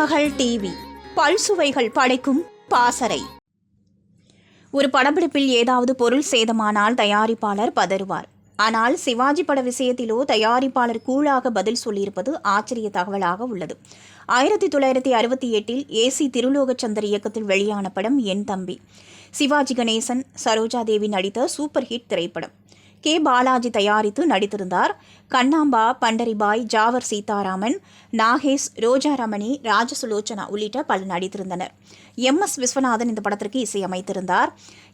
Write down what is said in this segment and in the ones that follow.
திருமகள் TV பல்சுவைகள் படைக்கும் பாசறை. ஒரு படப்பிடிப்பில் ஏதாவது பொருள் சேதமானால் தயாரிப்பாளர் பதறுவார். ஆனால் சிவாஜி பட விஷயத்திலோ தயாரிப்பாளர் கூலாக பதில் சொல்லியிருப்பது ஆச்சரிய தகவலாக உள்ளது. 1968 ஏசி திருலோகச்சந்தர் இயக்கத்தில் வெளியான படம் என் தம்பி. சிவாஜி கணேசன், சரோஜா தேவி நடித்த சூப்பர் ஹிட் திரைப்படம். கே. பாலாஜி தயாரித்து நடித்திருந்தார். கண்ணாம்பா, பண்டரிபாய், ஜாவர் சீதாராமன், நாகேஷ், ரோஜா ரமணி, ராஜசுலோச்சனா உள்ளிட்ட பலர் நடித்திருந்தனர். MS விஸ்வநாதன் இந்த படத்திற்கு இசையமைத்திருந்தார்.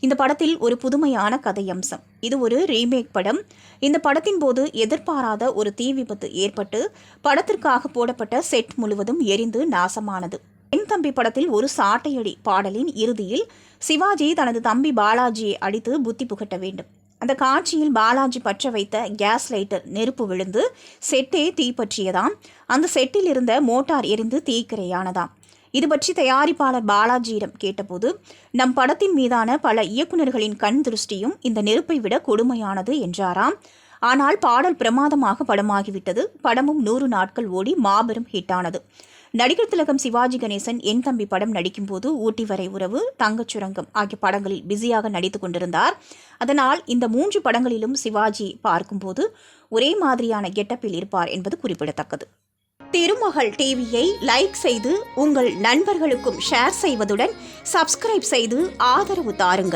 இந்த படத்தில் ஒரு புதுமையான கதையம்சம். இது ஒரு ரீமேக் படம். இந்த படத்தின் போது எதிர்பாராத ஒரு தீ விபத்து ஏற்பட்டு படத்திற்காக போடப்பட்ட செட் முழுவதும் எரிந்து நாசமானது. என் தம்பி படத்தில் ஒரு சாட்டையடி பாடலின் இறுதியில் சிவாஜி தனது தம்பி பாலாஜியை அடித்து புத்தி புகட்ட வேண்டும். அந்த காட்சியில் பாலாஜி பற்ற வைத்த கேஸ் லைட்டர் நெருப்பு விழுந்து செட்டே தீப்பற்றியதாம். அந்த செட்டில் இருந்த மோட்டார் எரிந்து தீக்கிரையானதாம். இது பற்றி தயாரிப்பாளர் பாலாஜியிடம் கேட்டபோது, நம் படத்தின் மீதான பல இயக்குநர்களின் கண் திருஷ்டியும் இந்த நெருப்பை விட கொடுமையானது என்றாராம். ஆனால் பாடல் பிரமாதமாக படமாகிவிட்டது. படமும் 100 நாட்கள் ஓடி மாபெரும் ஹிட்டானது. நடிகர் திலகம் சிவாஜி கணேசன் என் தம்பி படம் நடிக்கும்போது ஊட்டி வரை உறவு, தங்கச்சுரங்கம் ஆகிய படங்களில் பிஸியாக நடித்து கொண்டிருந்தார். அதனால் இந்த 3 படங்களிலும் சிவாஜி பார்க்கும்போது ஒரே மாதிரியான கெட்டப்பில் இருப்பார் என்பது குறிப்பிடத்தக்கது. திருமகள் டிவியை லைக் செய்து உங்கள் நண்பர்களுக்கும் ஷேர் செய்வதுடன் சப்ஸ்கிரைப் செய்து ஆதரவு தாருங்கள்.